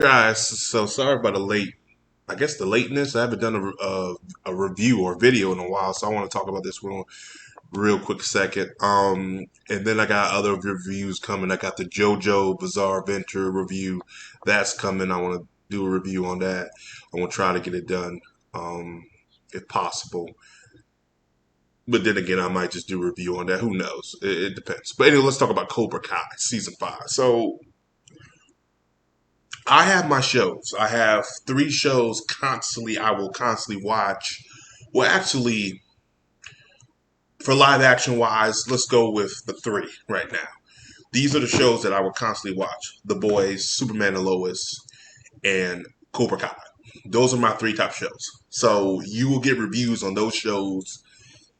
Guys, so sorry about the lateness. I haven't done a review or video in a while, so I want to talk about this one real quick second. And then I got other reviews coming. I got the JoJo Bizarre Adventure review that's coming. I want to do a review on that. I want to try to get it done, if possible. But then again, I might just do a review on that. Who knows? It depends. But anyway, let's talk about Cobra Kai season 5. So I have my shows. I have three shows constantly. I will constantly watch. Well, actually, for live action wise, let's go with the three right now. These are the shows that I will constantly watch: The Boys, Superman and Lois, and Cobra Kai. Those are my three top shows. So you will get reviews on those shows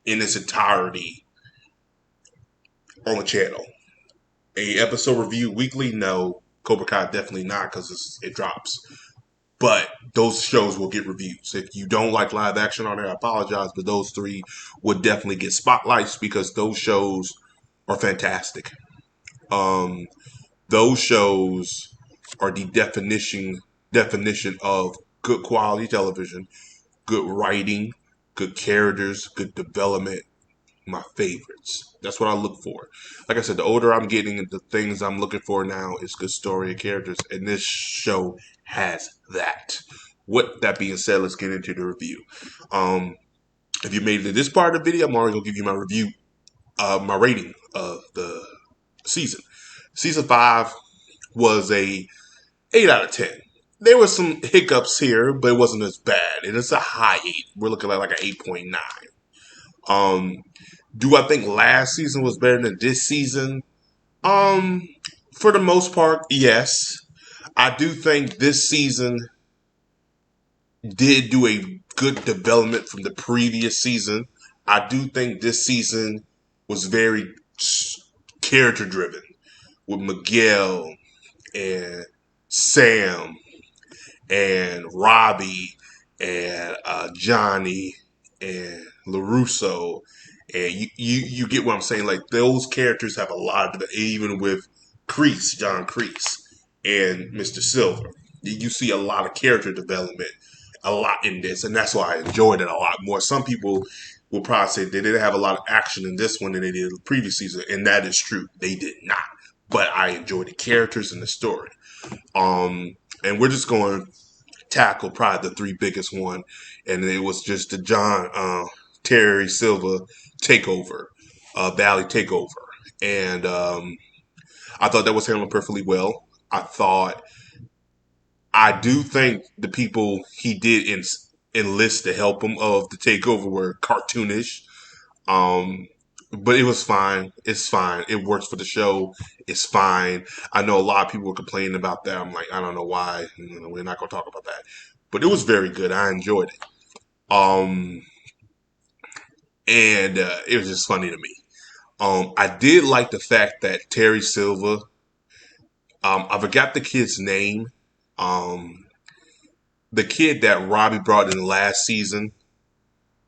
in its entirety on the channel. A episode review weekly? No. Cobra Kai definitely not because it drops. But those shows will get reviews. If you don't like live action on there, I apologize, but those three would definitely get spotlights because those shows are fantastic. Um, those shows are the definition of good quality television, good writing, good characters, good development. My favorites. That's what I look for. Like I said, the older I'm getting, the things I'm looking for now is good story and characters, and this show has that. With that being said, let's get into the review. Um, if you made it to this part of the video, I'm already gonna give you my review, my rating of the season. Season 5 was a 8 out of 10. There were some hiccups here, but it wasn't as bad. And it's a high 8. We're looking at like an 8.9. Um, do I think last season was better than this season? Um, for the most part, yes. I do think this season did do a good development from the previous season. I do think this season was very character driven with Miguel and Sam and Robbie and Johnny and LaRusso. And you get what I'm saying. Like those characters have a lot of even with John Kreese, and Mr. Silver. You see a lot of character development, a lot in this, and that's why I enjoyed it a lot more. Some people will probably say they didn't have a lot of action in this one than they did in the previous season, and that is true. They did not. But I enjoyed the characters and the story. And we're just going to tackle probably the three biggest one, and it was just the John Terry Silva takeover, Valley takeover, and I thought that was handled perfectly well. I do think the people he did enlist to help him of the takeover were cartoonish. Um, but it was fine. It's fine. It works for the show. It's fine. I know a lot of people were complaining about that. I'm like, I don't know why. We're not gonna talk about that. But it was very good. I enjoyed it. Um, and it was just funny to me. I did like the fact that Terry Silva. I forgot the kid's name. Um, the kid that Robbie brought in last season,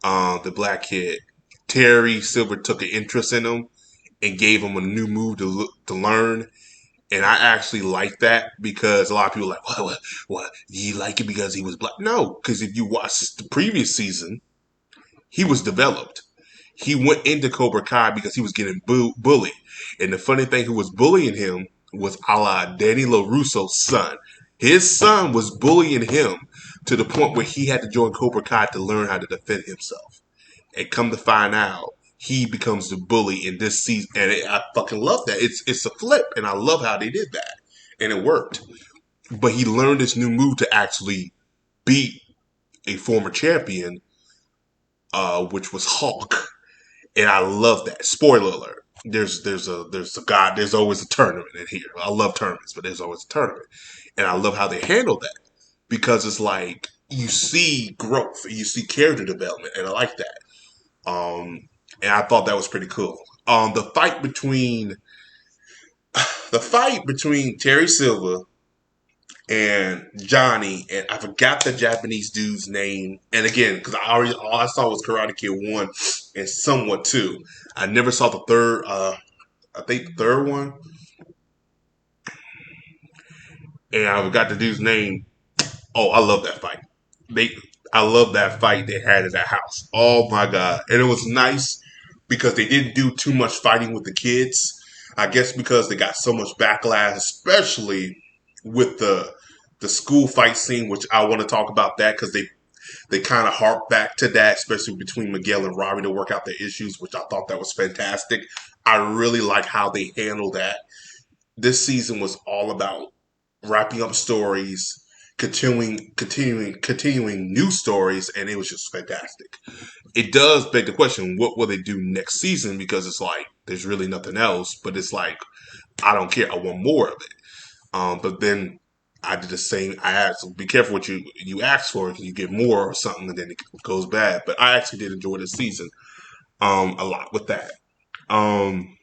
the black kid, Terry Silver took an interest in him and gave him a new move to learn. And I actually like that because a lot of people are like, what? You like it because he was black? No, because if you watch the previous season, he was developed. He went into Cobra Kai because he was getting bullied. And the funny thing, who was bullying him was a la Danny LaRusso's son. His son was bullying him to the point where he had to join Cobra Kai to learn how to defend himself. And come to find out, he becomes the bully in this season. And I fucking love that. It's a flip, and I love how they did that. And it worked. But he learned this new move to actually beat a former champion, which was Hulk. And I love that. Spoiler alert. There's always a tournament in here. I love tournaments, but there's always a tournament. And I love how they handle that. Because it's like you see growth, you see character development, and I like that. And I thought that was pretty cool. The fight between Terry Silva and Johnny, and I forgot the Japanese dude's name. And again, because all I saw was Karate Kid 1 and somewhat 2. I never saw the third. I think the third one. and I forgot the dude's name. Oh, I love that fight. They, I love that fight they had at that house. Oh my god! And it was nice because they didn't do too much fighting with the kids. I guess because they got so much backlash, especially with the school fight scene, which I want to talk about that because they kind of harp back to that, especially between Miguel and Robbie to work out their issues, which I thought that was fantastic. I really like how they handled that. This season was all about wrapping up stories, continuing new stories, and it was just fantastic. It does beg the question, what will they do next season? Because it's like there's really nothing else, but it's like I don't care. I want more of it. But then I did the same. I asked, be careful what you ask for because you get more or something, and then it goes bad. But I actually did enjoy this season a lot with that. Um,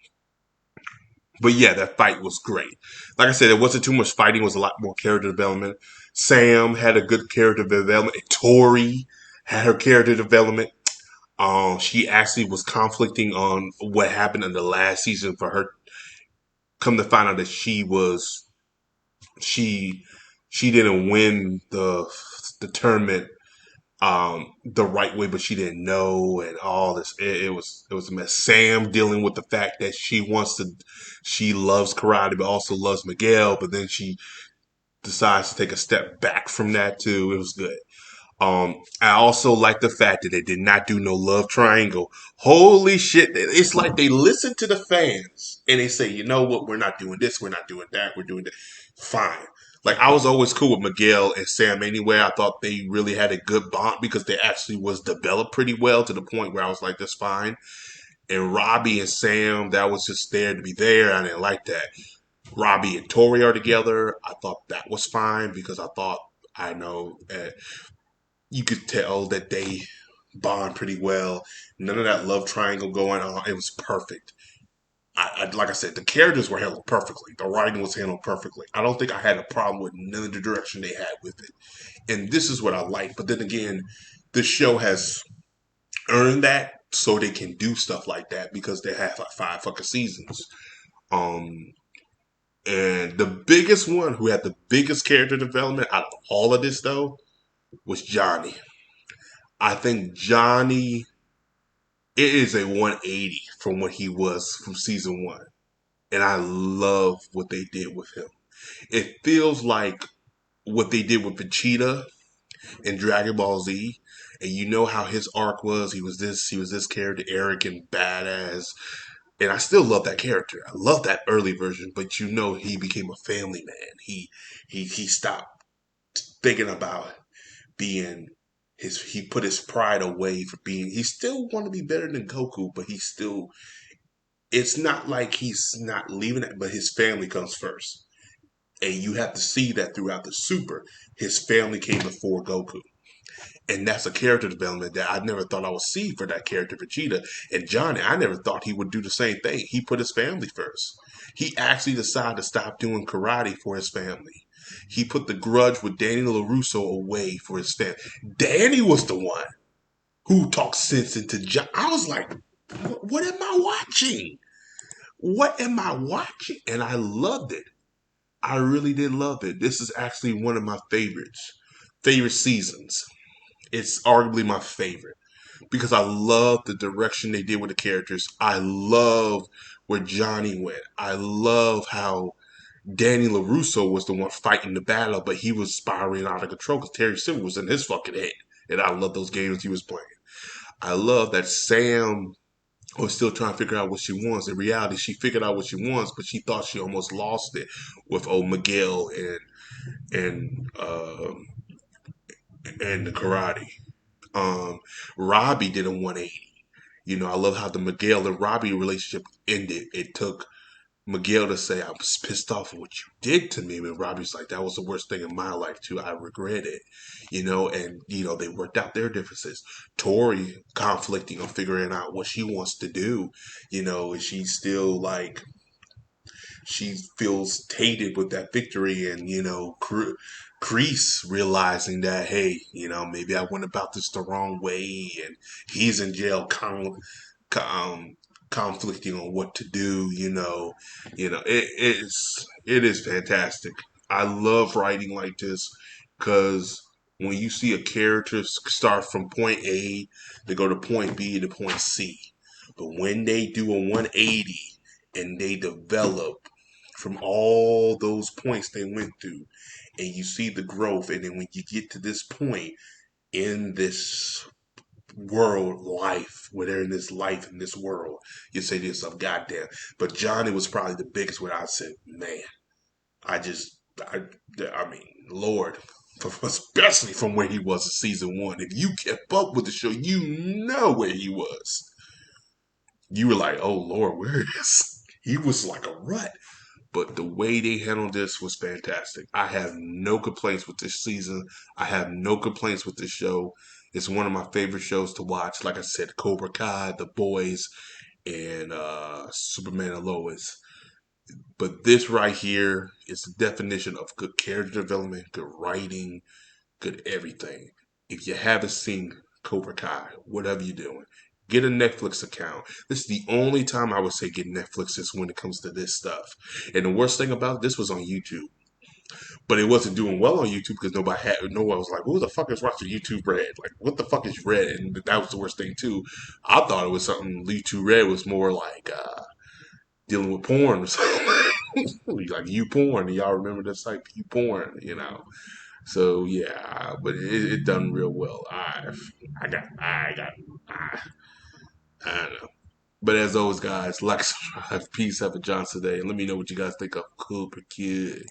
but yeah, that fight was great. Like I said, it wasn't too much fighting. It was a lot more character development. Sam had a good character development. Tori had her character development. She actually was conflicting on what happened in the last season for her. Come to find out that she she didn't win the tournament the right way, but she didn't know, and all this. It was a mess. Sam dealing with the fact that she loves karate, but also loves Miguel, but then she decides to take a step back from that too. It was good. I also like the fact that they did not do no love triangle. Holy shit. It's like they listen to the fans and they say, you know what, we're not doing this, we're not doing that, we're doing that. Fine. Like I was always cool with Miguel and Sam anyway. I thought they really had a good bond because they actually was developed pretty well to the point where I was like, that's fine. And Robbie and Sam, that was just there to be there. I didn't like that. Robbie and Tori are together. I thought that was fine because I thought I know you could tell that they bond pretty well. None of that love triangle going on. It was perfect. Like I said, the characters were handled perfectly. The writing was handled perfectly. I don't think I had a problem with none of the direction they had with it. And this is what I like. But then again, this show has earned that so they can do stuff like that because they have like 5 fucking seasons. Um, and the biggest one who had the biggest character development out of all of this though was Johnny. I think Johnny it is a 180 from what he was from season one. And I love what they did with him. It feels like what they did with Vegeta in Dragon Ball Z. And you know how his arc was. He was this character, arrogant, badass. And I still love that character. I love that early version, but you know he became a family man. He stopped thinking about being he put his pride away for being he still want to be better than Goku, but he still it's not like he's not leaving it, but his family comes first. And you have to see that throughout the Super. His family came before Goku. And that's a character development that I never thought I would see for that character, Vegeta. And Johnny, I never thought he would do the same thing. He put his family first. He actually decided to stop doing karate for his family. He put the grudge with Danny LaRusso away for his family. Danny was the one who talked sense into John. I was like, what am I watching? What am I watching? And I loved it. I really did love it. This is actually one of my favorite seasons. It's arguably my favorite because I love the direction they did with the characters. I love where Johnny went. I love how Danny LaRusso was the one fighting the battle, but he was spiraling out of control because Terry Silver was in his fucking head. And I love those games he was playing. I love that Sam was still trying to figure out what she wants. In reality, she figured out what she wants, but she thought she almost lost it with old Miguel and the karate. Robbie did a 180. You know, I love how the Miguel and Robbie relationship ended. It took Miguel to say, I was pissed off at what you did to me. And Robbie's like, that was the worst thing in my life, too. I regret it. They worked out their differences. Tori conflicting on figuring out what she wants to do. And she's still like, she feels tainted with that victory. And, Kreese realizing that, hey, maybe I went about this the wrong way. And he's in jail um, conflicting on what to do. It is fantastic. I love writing like this because when you see a character start from point A, they go to point B to point C. But when they do a 180 and they develop from all those points they went through, and you see the growth, and then when you get to this point in this world life, where they're in this life in this world, you say to yourself, "God damn!" But Johnny was probably the biggest where I said, "Man, I just, I, I mean, Lord, especially from where he was in season one. If you kept up with the show, you know where he was. You were like, oh Lord, where is he? Was like a rut. But the way they handled this was fantastic. I have no complaints with this season. I have no complaints with this show. It's one of my favorite shows to watch. Like I said, Cobra Kai, The Boys, and Superman and Lois. But this right here is the definition of good character development, good writing, good everything. If you haven't seen Cobra Kai, whatever you're doing, get a Netflix account. This is the only time I would say get Netflix is when it comes to this stuff. And the worst thing about this was on YouTube. But it wasn't doing well on YouTube because no one was like, who the fuck is watching YouTube Red? Like, what the fuck is Red? And that was the worst thing too. I thought it was something YouTube Red was more like dealing with porn or something. Like you porn. Y'all remember that site, you porn. So yeah, but it done real well. I don't know. But as always, guys, like, subscribe, peace, have a Johnson day, and let me know what you guys think of Cobra Kid.